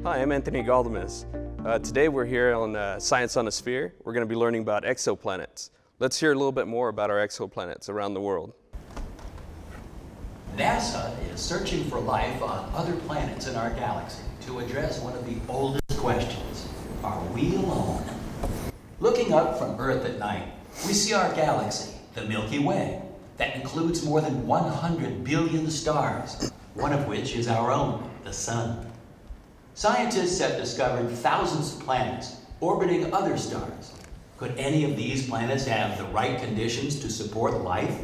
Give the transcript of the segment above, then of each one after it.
Hi, I'm Anthony Galdames. Today we're here on Science on a Sphere. We're going to be learning about exoplanets. Let's hear a little bit more about our exoplanets around the world. NASA is searching for life on other planets in our galaxy to address one of the oldest questions: are we alone? Looking up from Earth at night, we see our galaxy, the Milky Way, that includes more than 100 billion stars, one of which is our own, the Sun. Scientists have discovered thousands of planets orbiting other stars. Could any of these planets have the right conditions to support life?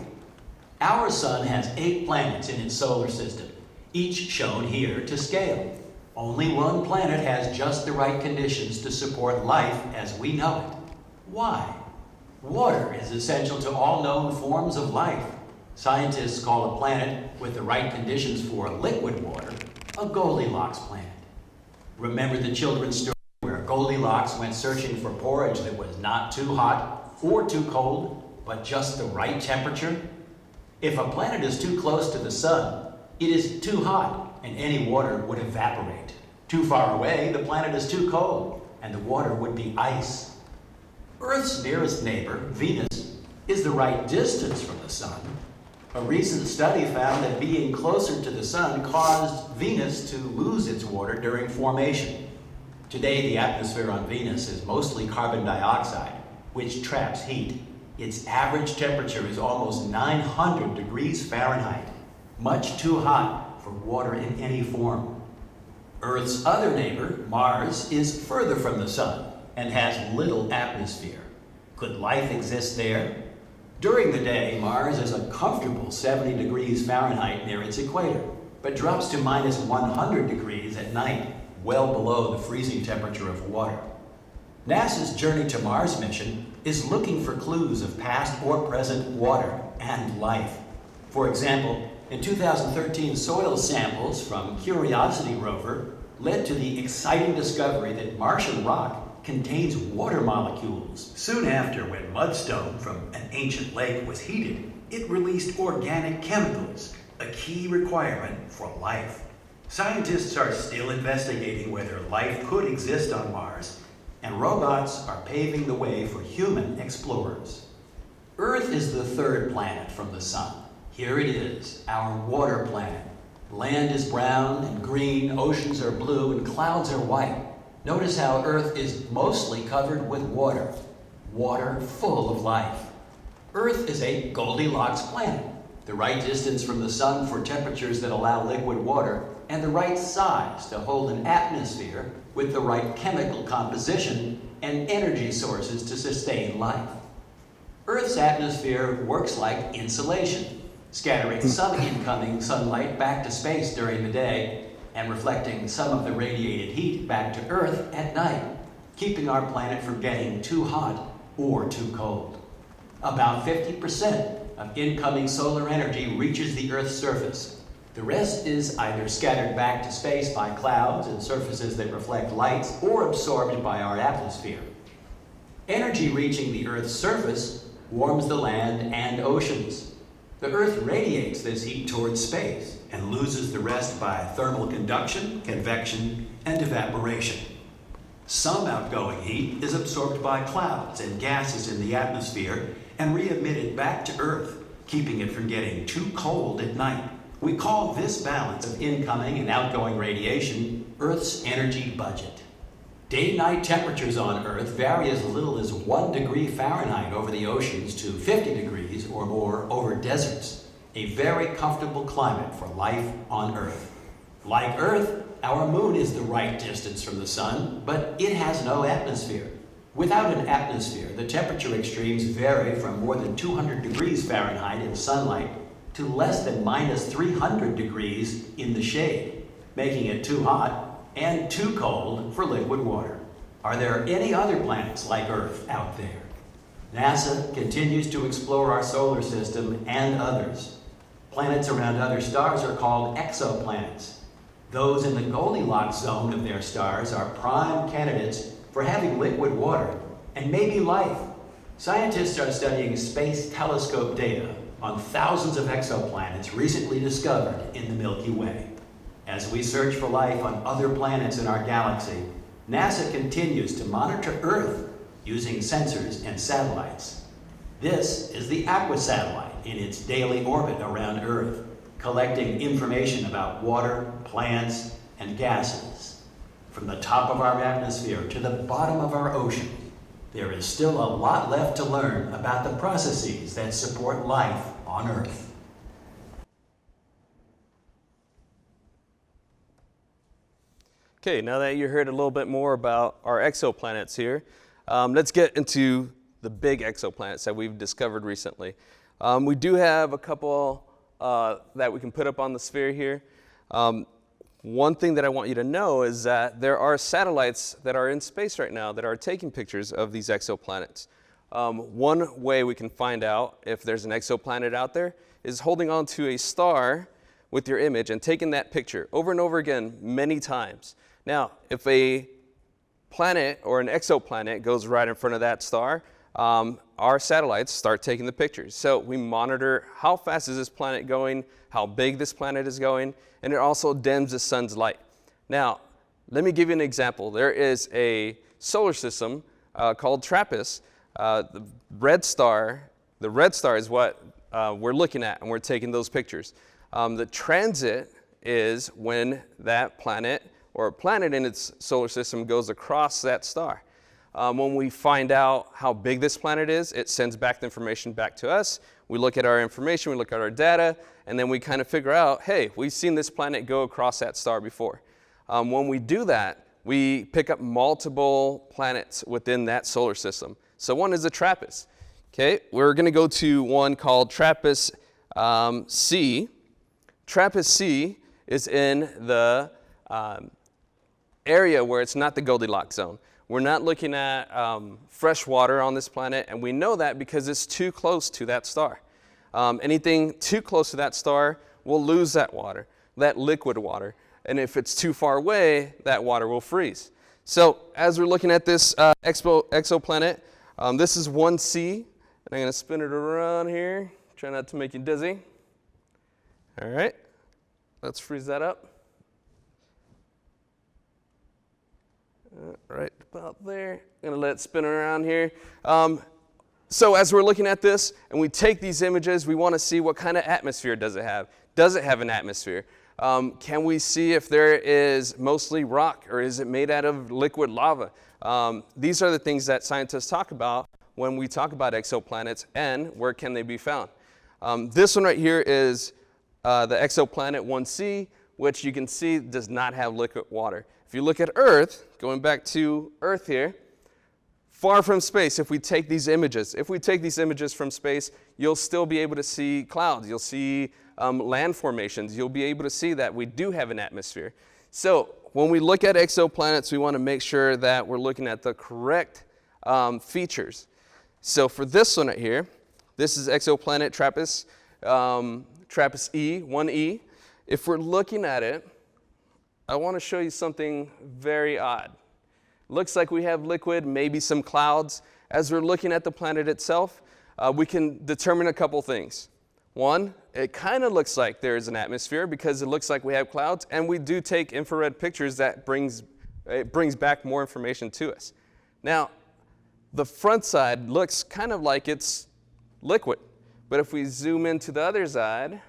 Our Sun has 8 planets in its solar system, each shown here to scale. Only one planet has just the right conditions to support life as we know it. Why? Water is essential to all known forms of life. Scientists call a planet with the right conditions for liquid water a Goldilocks planet. Remember the children's story where Goldilocks went searching for porridge that was not too hot or too cold, but just the right temperature? If a planet is too close to the Sun, it is too hot and any water would evaporate. Too far away, the planet is too cold and the water would be ice. Earth's nearest neighbor, Venus, is the right distance from the Sun. A recent study found that being closer to the Sun caused Venus to lose its water during formation. Today, the atmosphere on Venus is mostly carbon dioxide, which traps heat. Its average temperature is almost 900 degrees Fahrenheit, much too hot for water in any form. Earth's other neighbor, Mars, is further from the Sun and has little atmosphere. Could life exist there? During the day, Mars is a comfortable 70 degrees Fahrenheit near its equator, but drops to minus 100 degrees at night, well below the freezing temperature of water. NASA's Journey to Mars mission is looking for clues of past or present water and life. For example, in 2013, soil samples from Curiosity rover led to the exciting discovery that Martian rock contains water molecules. Soon after, when mudstone from an ancient lake was heated, it released organic chemicals, a key requirement for life. Scientists are still investigating whether life could exist on Mars, and robots are paving the way for human explorers. Earth is the third planet from the Sun. Here it is, our water planet. Land is brown and green, oceans are blue, and clouds are white. Notice how Earth is mostly covered with water. Water full of life. Earth is a Goldilocks planet, the right distance from the Sun for temperatures that allow liquid water, and the right size to hold an atmosphere with the right chemical composition and energy sources to sustain life. Earth's atmosphere works like insulation, scattering some incoming sunlight back to space during the day and reflecting some of the radiated heat back to Earth at night, keeping our planet from getting too hot or too cold. About 50% of incoming solar energy reaches the Earth's surface. The rest is either scattered back to space by clouds and surfaces that reflect light or absorbed by our atmosphere. Energy reaching the Earth's surface warms the land and oceans. The Earth radiates this heat towards space and loses the rest by thermal conduction, convection, and evaporation. Some outgoing heat is absorbed by clouds and gases in the atmosphere and re-emitted back to Earth, keeping it from getting too cold at night. We call this balance of incoming and outgoing radiation Earth's energy budget. Day-night temperatures on Earth vary as little as 1 degree Fahrenheit over the oceans to 50 degrees or more over deserts. A very comfortable climate for life on Earth. Like Earth, our moon is the right distance from the Sun, but it has no atmosphere. Without an atmosphere, the temperature extremes vary from more than 200 degrees Fahrenheit in sunlight to less than minus 300 degrees in the shade, making it too hot and too cold for liquid water. Are there any other planets like Earth out there? NASA continues to explore our solar system and others. Planets around other stars are called exoplanets. Those in the Goldilocks zone of their stars are prime candidates for having liquid water and maybe life. Scientists are studying space telescope data on thousands of exoplanets recently discovered in the Milky Way. As we search for life on other planets in our galaxy, NASA continues to monitor Earth using sensors and satellites. This is the Aqua satellite in its daily orbit around Earth, collecting information about water, plants, and gases. From the top of our atmosphere to the bottom of our ocean, there is still a lot left to learn about the processes that support life on Earth. Okay, now that you heard a little bit more about our exoplanets here, let's get into the big exoplanets that we've discovered recently. We do have a couple that we can put up on the sphere here. One thing that I want you to know is that there are satellites that are in space right now that are taking pictures of these exoplanets. One way we can find out if there's an exoplanet out there is holding on to a star with your image and taking that picture over and over again many times. Now, if a planet or an exoplanet goes right in front of that star, our satellites start taking the pictures. So we monitor how fast is this planet going, how big this planet is going, and it also dims the sun's light. Now, let me give you an example. There is a solar system called Trappist. The red star is what we're looking at, and we're taking those pictures. The transit is when that planet or a planet in its solar system goes across that star. When we find out how big this planet is, it sends back the information back to us. We look at our information, we look at our data, and then we kind of figure out, hey, we've seen this planet go across that star before. When we do that, we pick up multiple planets within that solar system. So one is the Trappist. Okay, we're going to go to one called Trappist C. Trappist C is in the area where it's not the Goldilocks zone. We're not looking at fresh water on this planet, and we know that because it's too close to that star. Anything too close to that star will lose that water, that liquid water. And if it's too far away, that water will freeze. So as we're looking at this exoplanet, this is 1C, and I'm going to spin it around here. Try not to make you dizzy. All right, let's freeze that up. Right about there. I'm going to let it spin around here. So as we're looking at this and we take these images, we want to see what kind of atmosphere does it have. Does it have an atmosphere? Can we see if there is mostly rock or is it made out of liquid lava? These are the things that scientists talk about when we talk about exoplanets and where can they be found. This one right here is the exoplanet 1C, which you can see does not have liquid water. If you look at Earth, going back to Earth here, far from space, if we take these images from space, you'll still be able to see clouds. You'll see land formations. You'll be able to see that we do have an atmosphere. So when we look at exoplanets, we want to make sure that we're looking at the correct features. So for this one right here, this is exoplanet Trappist, Trappist E, 1E. If we're looking at it, I want to show you something very odd. Looks like we have liquid, maybe some clouds. As we're looking at the planet itself, we can determine a couple things. One, it kind of looks like there is an atmosphere because it looks like we have clouds, and we do take infrared pictures that brings back more information to us. Now, the front side looks kind of like it's liquid, but if we zoom into the other side,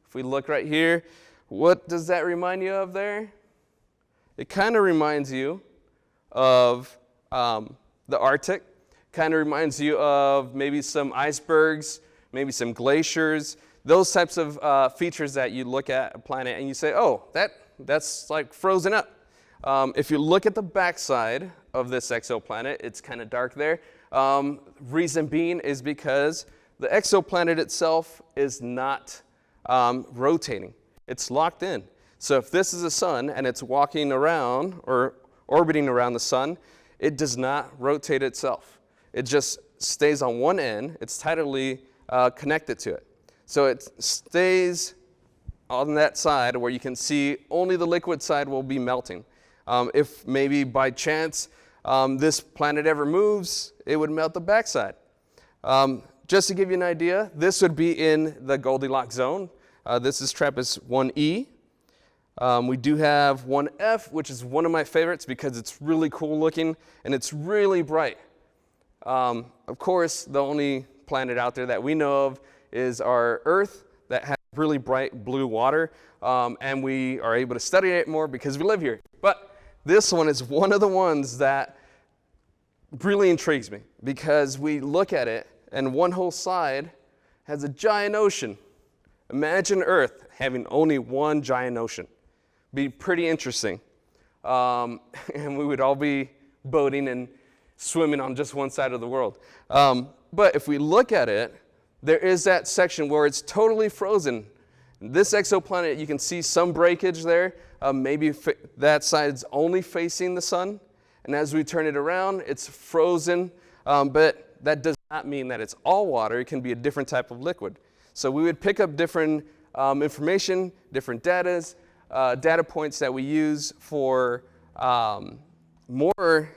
if we look right here, what does that remind you of there? It kind of reminds you of the Arctic, kind of reminds you of maybe some icebergs, maybe some glaciers, those types of features that you look at a planet and you say, oh, that's like frozen up. If you look at the backside of this exoplanet, it's kind of dark there. Reason being is because the exoplanet itself is not rotating. It's locked in. So if this is the sun and it's walking around or orbiting around the sun, it does not rotate itself. It just stays on one end. It's tidally connected to it. So it stays on that side where you can see only the liquid side will be melting. If maybe by chance this planet ever moves, it would melt the backside. Just to give you an idea, this would be in the Goldilocks zone. This is Trappist 1E, We do have 1F, which is one of my favorites because it's really cool looking and it's really bright. Of course, the only planet out there that we know of is our Earth that has really bright blue water, and we are able to study it more because we live here. But this one is one of the ones that really intrigues me because we look at it and one whole side has a giant ocean. Imagine Earth having only one giant ocean. Be pretty interesting. And we would all be boating and swimming on just one side of the world. But if we look at it, there is that section where it's totally frozen. This exoplanet, you can see some breakage there. Maybe that side's only facing the sun. And as we turn it around, it's frozen. But that does not mean that it's all water. It can be a different type of liquid. So we would pick up different information, different data points that we use for more.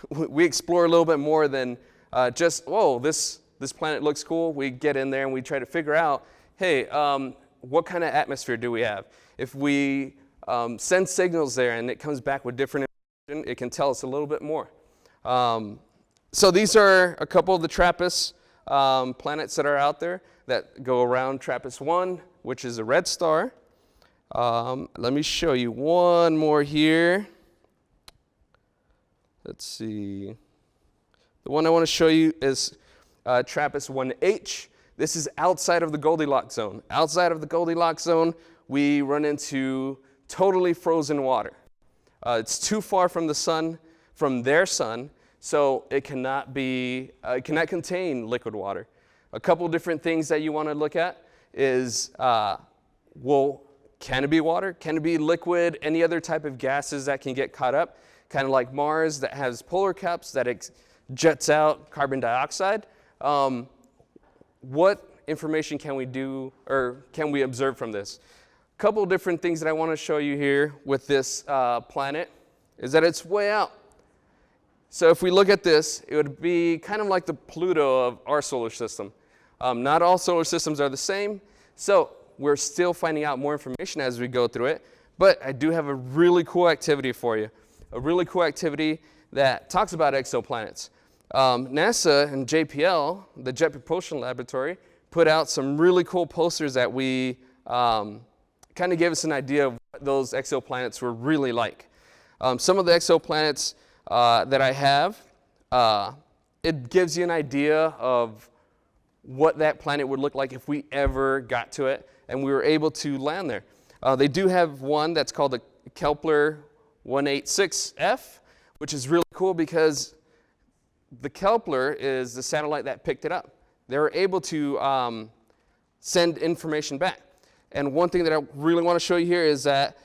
We explore a little bit more than just, whoa, this planet looks cool. We get in there and we try to figure out, hey, what kind of atmosphere do we have? If we send signals there and it comes back with different information, it can tell us a little bit more. So these are a couple of the Trappist planets that are out there that go around Trappist 1, which is a red star. Let me show you one more here. Let's see. The one I want to show you is Trappist 1H. This is outside of the Goldilocks zone. Outside of the Goldilocks zone, we run into totally frozen water. It's too far from the sun, from their sun, so it cannot contain liquid water. A couple different things that you want to look at is, can it be water? Can it be liquid? Any other type of gases that can get caught up? Kind of like Mars that has polar caps that jets out carbon dioxide. What information can we do or can we observe from this? A couple different things that I want to show you here with this planet is that it's way out. So if we look at this, it would be kind of like the Pluto of our solar system. Not all solar systems are the same, so we're still finding out more information as we go through it. But I do have a really cool activity for you, a really cool activity that talks about exoplanets. NASA and JPL, the Jet Propulsion Laboratory, put out some really cool posters that we kind of gave us an idea of what those exoplanets were really like. Some of the exoplanets that I have, it gives you an idea of what that planet would look like if we ever got to it and we were able to land there. They do have one that's called the Kepler 186F, which is really cool because the Kepler is the satellite that picked it up. They were able to send information back. And one thing that I really want to show you here is that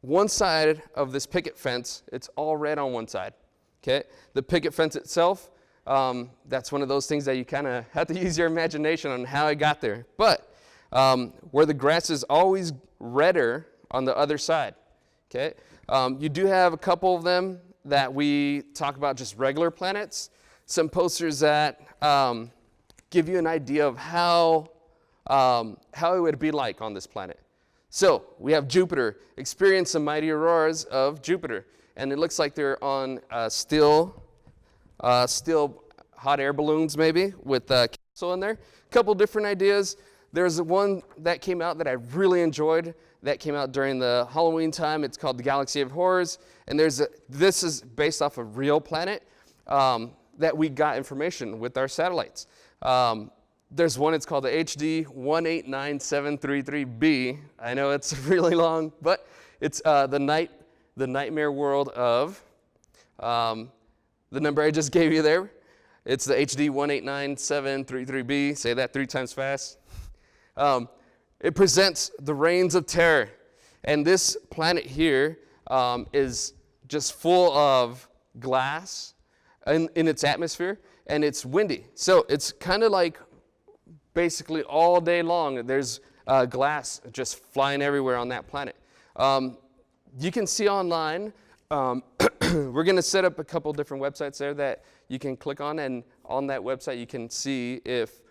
one side of this picket fence, it's all red on one side. Okay? The picket fence itself, that's one of those things that you kind of have to use your imagination on how it got there. But where the grass is always redder on the other side. Okay? You do have a couple of them that we talk about just regular planets. Some posters that give you an idea of how it would be like on this planet. So we have Jupiter. Experience the mighty auroras of Jupiter. And it looks like they're on still hot air balloons maybe with capsule in there. A couple different ideas. There's one that came out that I really enjoyed that came out during the Halloween time. It's called the Galaxy of Horrors. And this is based off a real planet that we got information with our satellites. There's one, it's called the HD 189733b. I know it's really long, but it's the nightmare world of the number I just gave you there. It's the HD 189733b. Say that 3 times fast. It presents the reigns of terror. And this planet here is just full of glass in its atmosphere, and it's windy. So it's kind of like basically all day long there's glass just flying everywhere on that planet. You can see online, we're going to set up a couple different websites there that you can click on, and on that website you can see if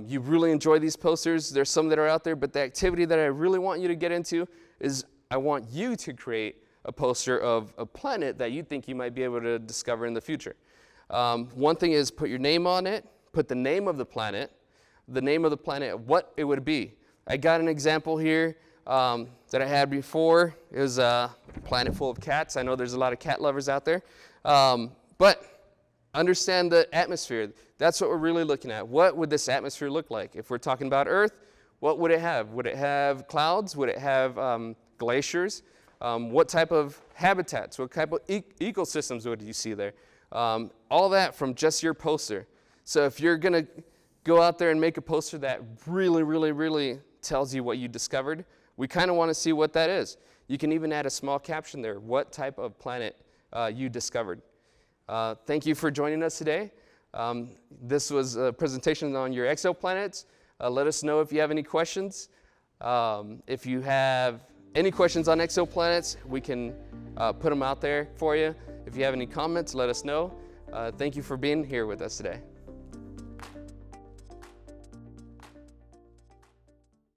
you really enjoy these posters. There's some that are out there, but the activity that I really want you to get into is I want you to create a poster of a planet that you think you might be able to discover in the future. One thing is put your name on it, put the name of the planet, what it would be. I got an example here that I had before. It was a planet full of cats. I know there's a lot of cat lovers out there. But understand the atmosphere. That's what we're really looking at. What would this atmosphere look like? If we're talking about Earth, what would it have? Would it have clouds? Would it have glaciers? What type of habitats? What type of ecosystems would you see there? All that from just your poster. So if you're going to go out there and make a poster that really, really, really tells you what you discovered, we kind of want to see what that is. You can even add a small caption there, what type of planet you discovered. Thank you for joining us today. This was a presentation on your exoplanets. Let us know if you have any questions. If you have any questions on exoplanets, we can put them out there for you. If you have any comments, let us know. Thank you for being here with us today.